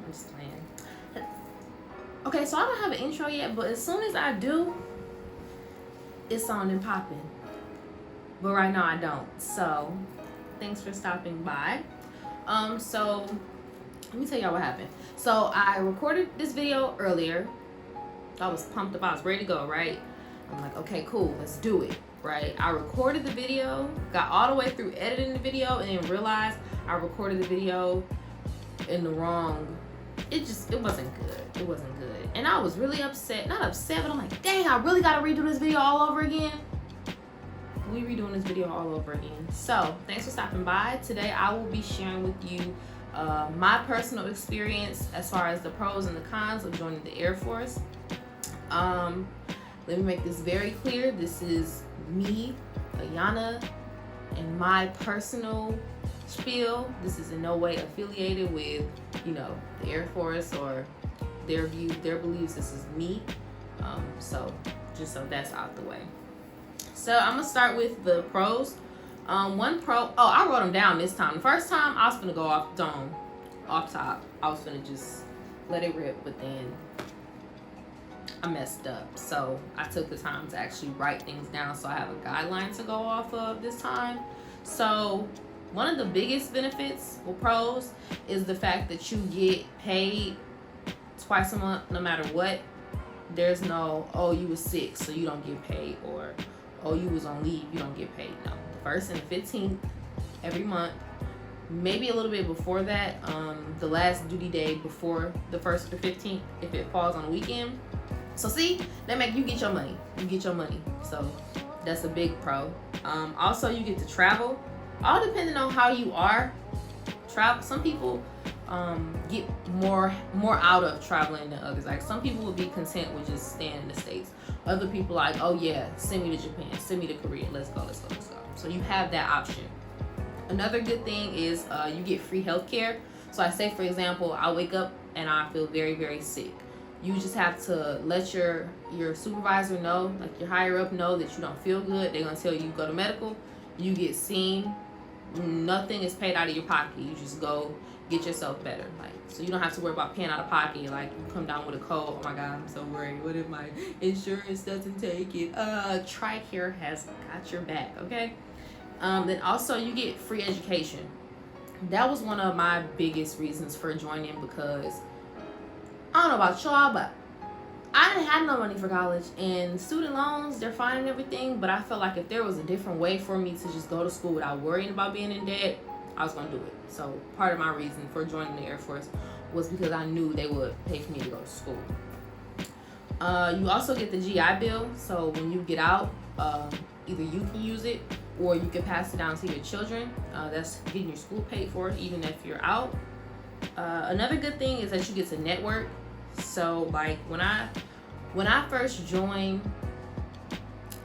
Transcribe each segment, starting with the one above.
I'm just playing. Okay, so I don't have an intro yet, but as soon as I do, it's on and popping. But right now I don't. So thanks for stopping by. So let me tell y'all what happened. So I recorded this video earlier. I was pumped up. I was ready to go, right? I'm like, okay, cool, let's do it, right? I recorded the video, got all the way through editing the video, and then realized I recorded the video in the wrong. It wasn't good. It wasn't good. And I was really upset. Not upset, but I'm like, dang, I really gotta redo this video all over again. We redoing this video all over again. So thanks for stopping by. Today I will be sharing with you my personal experience as far as the pros and the cons of joining the Air Force. Let me make this very clear. This is me, Ayana, and my personal spiel. This is in no way affiliated with, the Air Force or their views, their beliefs. This is me. So just so that's out the way. So I'm gonna start with the pros. One pro. Oh, I wrote them down this time. The first time I was gonna go off top. I was gonna just let it rip, but then I messed up. So I took the time to actually write things down so I have a guideline to go off of this time. So one of the biggest benefits or pros is the fact that you get paid twice a month no matter what. There's no, oh, you was sick so you don't get paid, or oh, you was on leave, you don't get paid. No, the 1st and the 15th every month, maybe a little bit before that, the last duty day before the 1st or 15th if it falls on a weekend. So see, that make you get your money. You get your money. So that's a big pro. Also, you get to travel. All depending on how you are. Travel. Some people get more out of traveling than others. Like some people would be content with just staying in the States. Other people like, oh yeah, send me to Japan, send me to Korea. Let's go. So you have that option. Another good thing is you get free healthcare. So I say, for example, I wake up and I feel very, very sick. You just have to let your supervisor know, like your higher up know that you don't feel good. They're gonna tell you go to medical. You get seen. Nothing is paid out of your pocket. You just go get yourself better. Like, so you don't have to worry about paying out of pocket. Like you come down with a cold. Oh my God, I'm so worried. What if my insurance doesn't take it? TRICARE has got your back. Okay. Then also you get free education. That was one of my biggest reasons for joining, because I don't know about y'all, but I didn't have no money for college, and student loans, they're fine and everything, but I felt like if there was a different way for me to just go to school without worrying about being in debt, I was going to do it. So part of my reason for joining the Air Force was because I knew they would pay for me to go to school. You also get the GI Bill, so when you get out, either you can use it or you can pass it down to your children. That's getting your school paid for, even if you're out. Another good thing is that you get to network. So like when I first joined,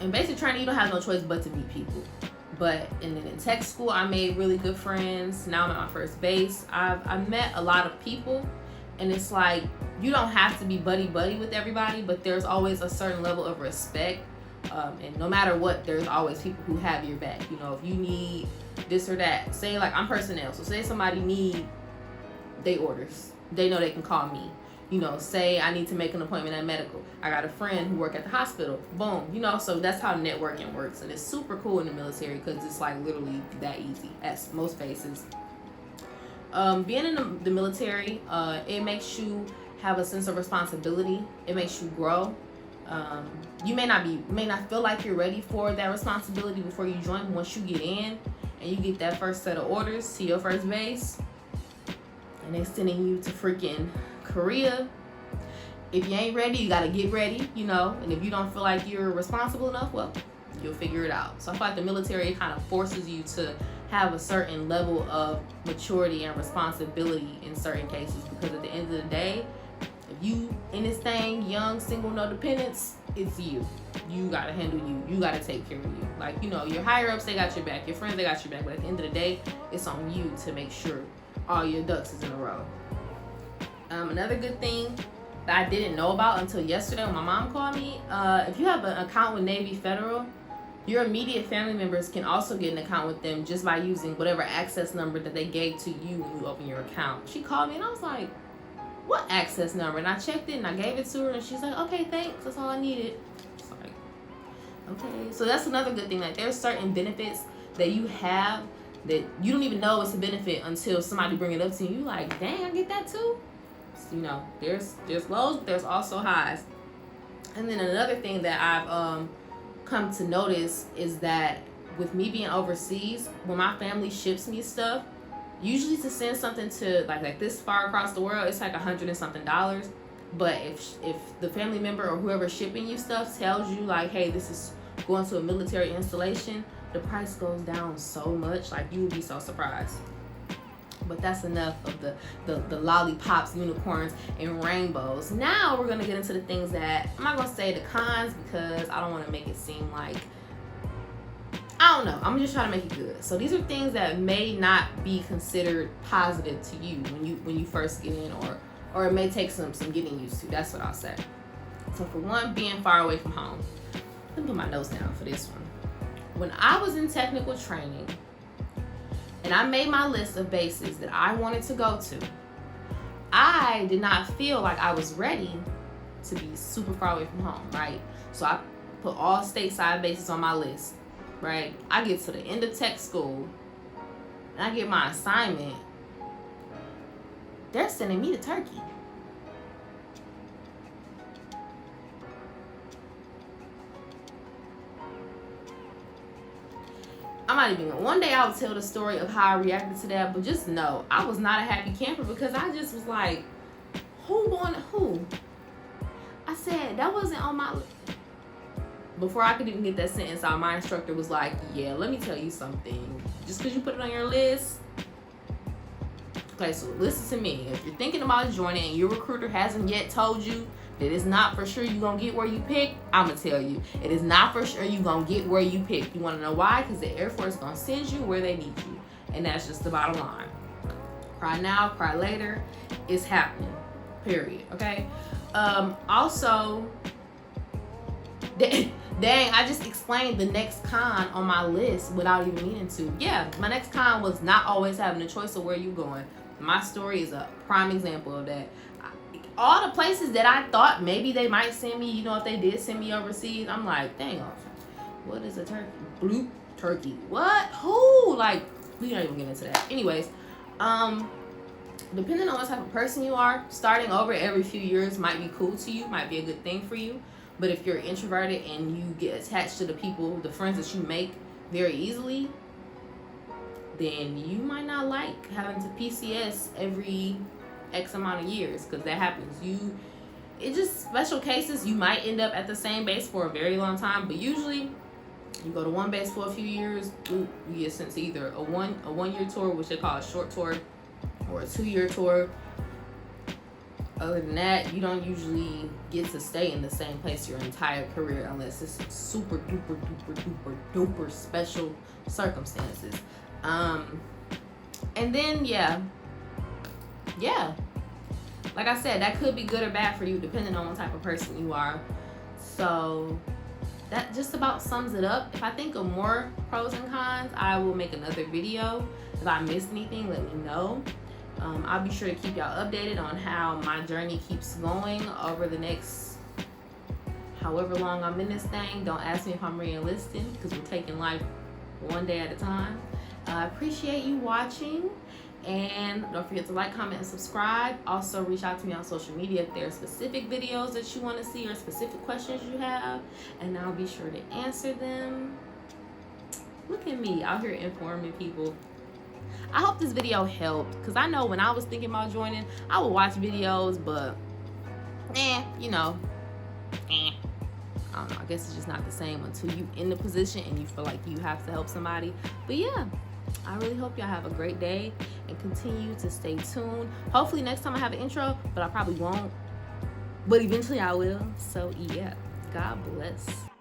and basic training, you don't have no choice but to meet people. But and then in tech school, I made really good friends. Now I'm at my first base. I've met a lot of people, and it's like you don't have to be buddy with everybody, but there's always a certain level of respect. And no matter what, there's always people who have your back. If you need this or that, say like I'm personnel, so say somebody need they orders, they know they can call me. Say I need to make an appointment at medical, I got a friend who work at the hospital, boom. So that's how networking works, and it's super cool in the military because it's like literally that easy at most places. Being in the military, it makes you have a sense of responsibility. It makes you grow. You may not feel like you're ready for that responsibility before you join, but once you get in and you get that first set of orders to your first base, and they're sending you to freaking Korea, if you ain't ready, you gotta get ready, and if you don't feel like you're responsible enough, well, you'll figure it out. So I feel like the military, it kind of forces you to have a certain level of maturity and responsibility in certain cases, because at the end of the day, if you in this thing, young, single, no dependents, it's you. You gotta handle you. You gotta take care of you. Like, your higher ups, they got your back. Your friends, they got your back. But at the end of the day, it's on you to make sure all your ducks is in a row. Another good thing that I didn't know about until yesterday when my mom called me, if you have an account with Navy Federal, your immediate family members can also get an account with them just by using whatever access number that they gave to you when you open your account. She called me and I was like, what access number? And I checked it and I gave it to her, and she's like, okay, thanks, that's all I needed. It's like, okay. So that's another good thing. Like, there's certain benefits that you have that you don't even know it's a benefit until somebody bring it up to you. You like, dang, I get that too. So, you know, there's lows, but there's also highs. And then another thing that I've come to notice is that with me being overseas, when my family ships me stuff, usually to send something to like this far across the world, it's like $100 and something. But if the family member or whoever shipping you stuff tells you like, hey, this is going to a military installation, the price goes down so much. Like, you would be so surprised. But that's enough of the lollipops, unicorns, and rainbows. Now we're gonna get into the things that I'm not gonna say the cons, because I don't want to make it seem like, I don't know, I'm just trying to make it good. So these are things that may not be considered positive to you when you first get in, or it may take some getting used to. That's what I'll say. So for one, being far away from home. Let me put my notes down for this one. When I was in technical training and I made my list of bases that I wanted to go to, I did not feel like I was ready to be super far away from home, right? So I put all stateside bases on my list, right? I get to the end of tech school and I get my assignment. They're sending me to Turkey. I'm not even, one day I'll tell the story of how I reacted to that, but just know I was not a happy camper, because I just was like, who? I said, that wasn't on my list. Before I could even get that sentence out, my instructor was like, yeah, let me tell you something. Just because you put it on your list. Okay, so listen to me. If you're thinking about joining and your recruiter hasn't yet told you that it's not for sure you're going to get where you pick, I'm going to tell you. It is not for sure you're going to get where you pick. You want to know why? Because the Air Force is going to send you where they need you. And that's just the bottom line. Cry now, cry later. It's happening. Period. Okay? Also, dang, I just explained the next con on my list without even meaning to. Yeah, my next con was not always having a choice of where you're going. My story is a prime example of that. All the places that I thought maybe they might send me, you know, if they did send me overseas, I'm like, dang off. What is a turkey? Bloop, turkey. What? Who? Like, we don't even get into that. Anyways, depending on what type of person you are, starting over every few years might be cool to you, might be a good thing for you. But if you're introverted and you get attached to the people, the friends that you make very easily, then you might not like having to PCS every X amount of years, because that happens. It's just special cases. You might end up at the same base for a very long time, but usually you go to one base for a few years, you get sent to either a one-year tour, which they call a short tour, or a 2-year tour. Other than that, you don't usually get to stay in the same place your entire career unless it's super duper duper duper duper special circumstances. And then yeah, like I said, that could be good or bad for you depending on what type of person you are. So that just about sums it up. If I think of more pros and cons, I will make another video. If I missed anything, let me know. I'll be sure to keep y'all updated on how my journey keeps going over the next however long I'm in this thing. Don't ask me if I'm re-enlisting, because we're taking life one day at a time. I appreciate you watching, and don't forget to like, comment, and subscribe. Also, reach out to me on social media if there are specific videos that you want to see or specific questions you have, and I'll be sure to answer them. Look at me out here informing people. I hope this video helped, because I know when I was thinking about joining, I would watch videos, but you know, I don't know, I guess it's just not the same until you in the position and you feel like you have to help somebody. But yeah, I really hope y'all have a great day and continue to stay tuned. Hopefully next time I have an intro, but I probably won't, but eventually I will. So yeah, God bless.